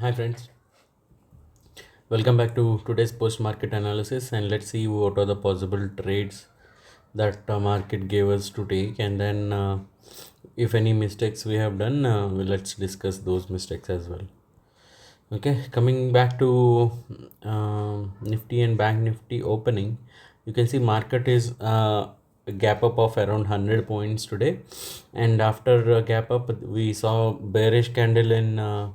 Hi friends, welcome back to today's post market analysis, and let's see what are the possible trades that market gave us to take, and then if any mistakes we have done, let's discuss those mistakes as well. Okay, coming back to Nifty and Bank Nifty opening, you can see market is a gap up of around 100 points today, and after a gap up, we saw bearish candle in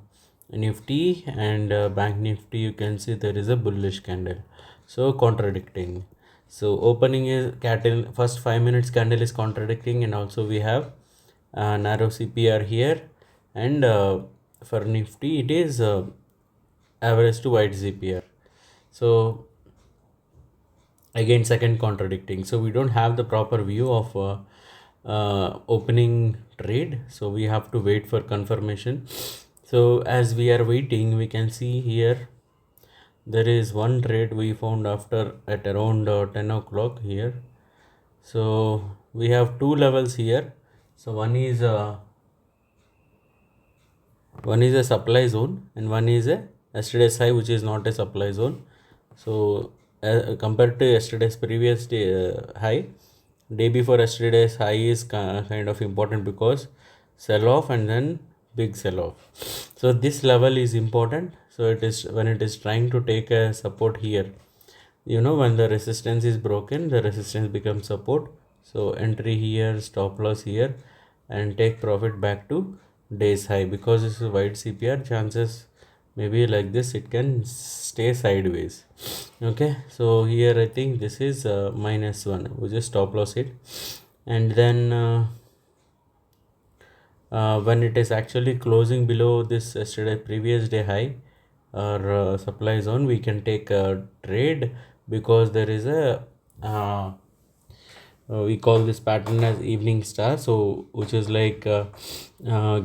Nifty and Bank Nifty. You can see there is a bullish candle, so contradicting. So opening is candle first 5 minutes candle is contradicting, and also we have narrow CPR here, and for Nifty it is average to white CPR. So again second contradicting. So we don't have the proper view of opening trade. So we have to wait for confirmation. So as we are waiting, we can see here there is one trade we found after at around 10 o'clock here. So we have two levels here. So one is a supply zone and one is a yesterday's high, which is not a supply zone. So compared to yesterday's previous day high, day before yesterday's high is kind of important because sell off and then big sell off. So this level is important. So it is when it is trying to take a support here, when the resistance is broken, the resistance becomes support. So entry here, stop loss here, and take profit back to days high. Because this is wide CPR, chances maybe like this it can stay sideways. Okay, so here I think this is -1. We just stop loss it, and then when it is actually closing below this yesterday previous day high or supply zone, we can take a trade because there is a we call this pattern as evening star, so which is like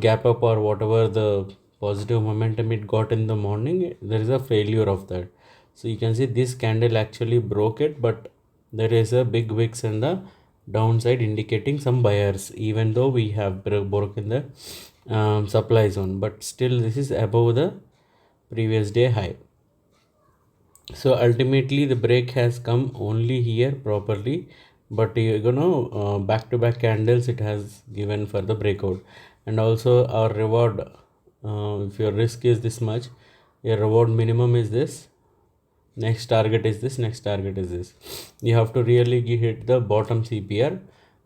gap up or whatever the positive momentum it got in the morning, there is a failure of that. So you can see this candle actually broke it, but there is a big wicks in the downside indicating some buyers, even though we have broken the supply zone, but still this is above the previous day high. So ultimately the break has come only here properly, but back to back candles it has given for the breakout. And also our reward, if your risk is this much, your reward minimum is this, next target is this, next target is this. You have to really hit the bottom CPR,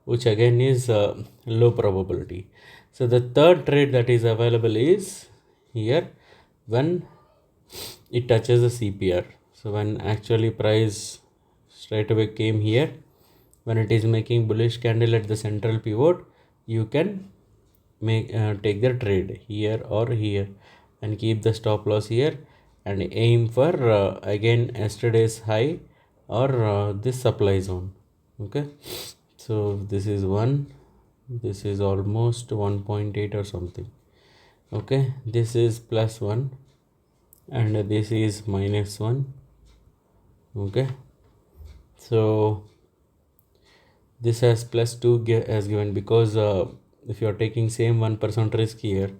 which again is low probability. So the third trade that is available is here when it touches the CPR. So when actually price straight away came here, when it is making bullish candle at the central pivot, you can take the trade here or here and keep the stop loss here and aim for again yesterday's high or this supply zone. Okay, so this is one, this is almost 1.8 or something. Okay, this is +1 and this is -1. Okay, so this has +2 as given because if you are taking same 1% risk here,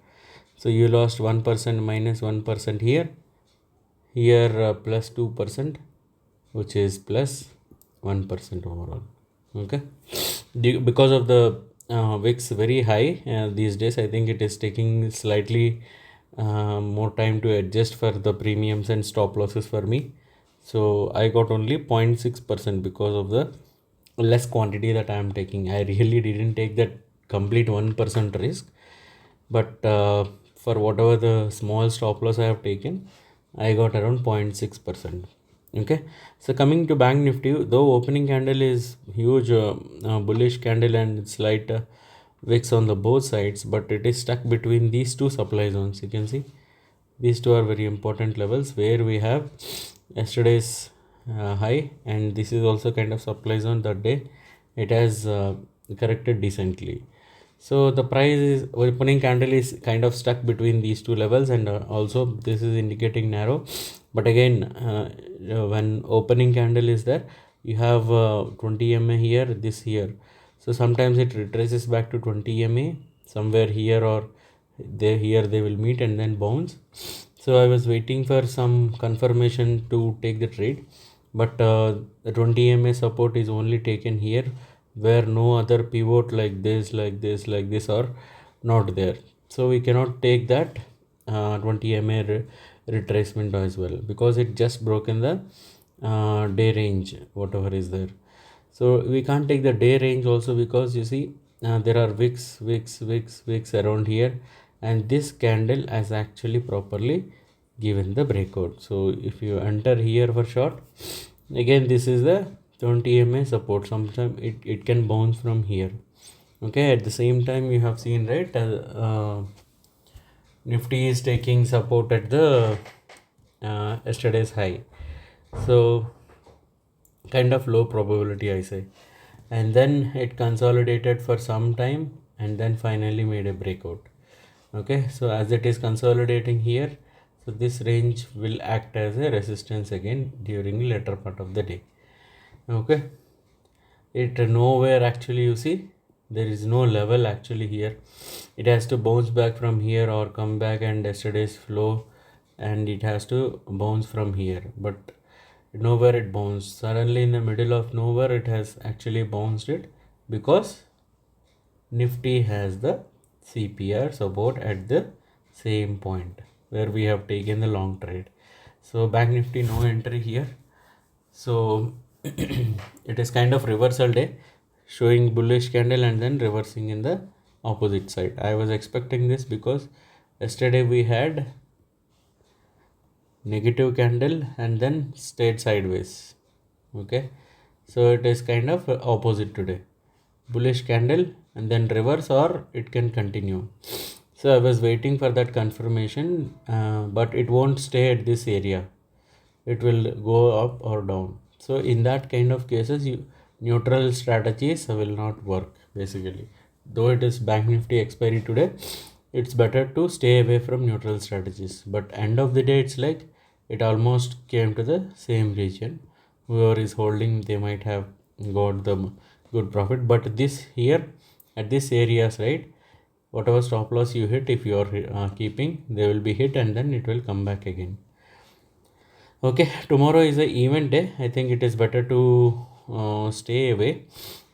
so you lost 1% -1% here, +2%, which is +1% overall. Okay, because of the VIX very high these days, I think it is taking slightly more time to adjust for the premiums and stop losses for me. So I got only 0.6% because of the less quantity that I am taking. I really didn't take that complete 1% risk, but for whatever the small stop loss I have taken, I got around 0.6%. Okay, so coming to Bank Nifty, though opening candle is huge bullish candle and slight wicks on the both sides, but it is stuck between these two supply zones. You can see these two are very important levels where we have yesterday's high, and this is also kind of supply zone. That day it has corrected decently. So the price is opening candle is kind of stuck between these two levels, and also this is indicating narrow. But again, when opening candle is there, you have 20 MA here, this here. So sometimes it retraces back to 20 MA somewhere here, or here they will meet and then bounce. So I was waiting for some confirmation to take the trade, but the 20 MA support is only taken here, where no other pivot like this, like this are not there. So we cannot take that 20 MA retracement as well, because it just broken the day range, whatever is there. So we can't take the day range also, because you see there are wicks around here, and this candle has actually properly given the breakout. So if you enter here for short, again this is the 20 MA support. Sometimes it can bounce from here. Okay, at the same time you have seen, right, Nifty is taking support at the yesterday's high. So kind of low probability, I say. And then it consolidated for some time and then finally made a breakout. Okay, so as it is consolidating here, so this range will act as a resistance again during later part of the day. Okay, it nowhere actually, you see, there is no level actually here. It has to bounce back from here or come back and yesterday's flow, and it has to bounce from here, but nowhere it bounced. Suddenly in the middle of nowhere it has actually bounced it, because Nifty has the CPR support at the same point where we have taken the long trade. So Bank Nifty no entry here. So it is kind of reversal day, showing bullish candle and then reversing in the opposite side. I was expecting this because yesterday we had negative candle and then stayed sideways. Okay, so it is kind of opposite today, bullish candle and then reverse, or it can continue. So I was waiting for that confirmation, but it won't stay at this area, it will go up or down. So in that kind of cases, neutral strategies will not work basically. Though it is Bank Nifty expiry today, it's better to stay away from neutral strategies. But end of the day, it's like it almost came to the same region. Whoever is holding, they might have got the good profit. But this here at this areas, right, whatever stop loss you hit, if you are keeping, they will be hit and then it will come back again. Okay, tomorrow is a event day. I think it is better to stay away,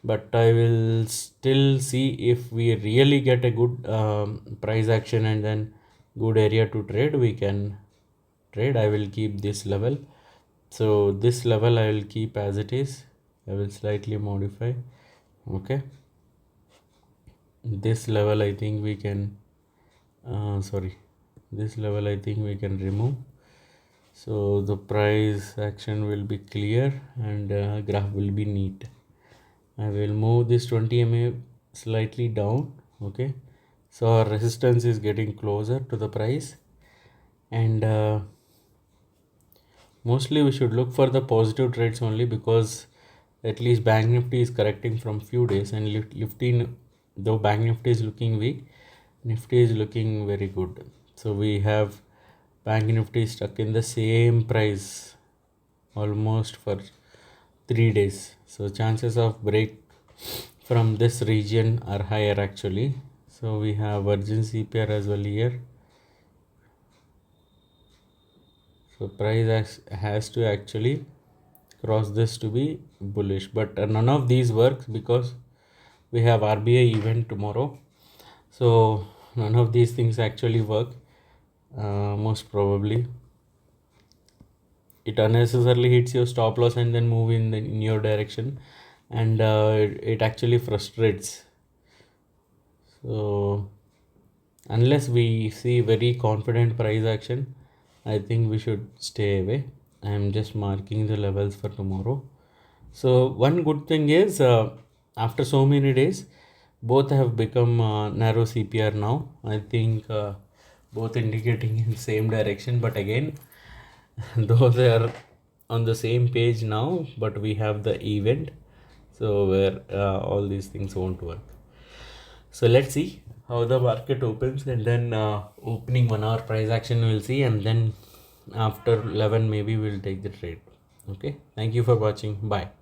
but I will still see if we really get a good price action and then good area to trade, we can trade. I will keep this level. So this level I will keep as it is. I will slightly modify. Okay, this level I think we can this level I think we can remove. So the price action will be clear and graph will be neat. I will move this 20 MA slightly down. Okay, so our resistance is getting closer to the price, and mostly we should look for the positive trades only, because at least Bank Nifty is correcting from few days, and lifting, though Bank Nifty is looking weak, Nifty is looking very good. So we have Bank Nifty stuck in the same price almost for 3 days. So chances of break from this region are higher actually. So we have Virgin CPR as well here. So price has to actually cross this to be bullish, but none of these works because we have RBI event tomorrow. So none of these things actually work. Most probably it unnecessarily hits your stop loss and then move in your direction, and it actually frustrates. So unless we see very confident price action, I think we should stay away. I am just marking the levels for tomorrow. So one good thing is, after so many days, both have become narrow CPR now. I think both indicating in same direction, but again, though they are on the same page now, but we have the event, so where all these things won't work. So let's see how the market opens, and then opening 1 hour price action we'll see, and then after 11 maybe we'll take the trade. Okay, thank you for watching. Bye.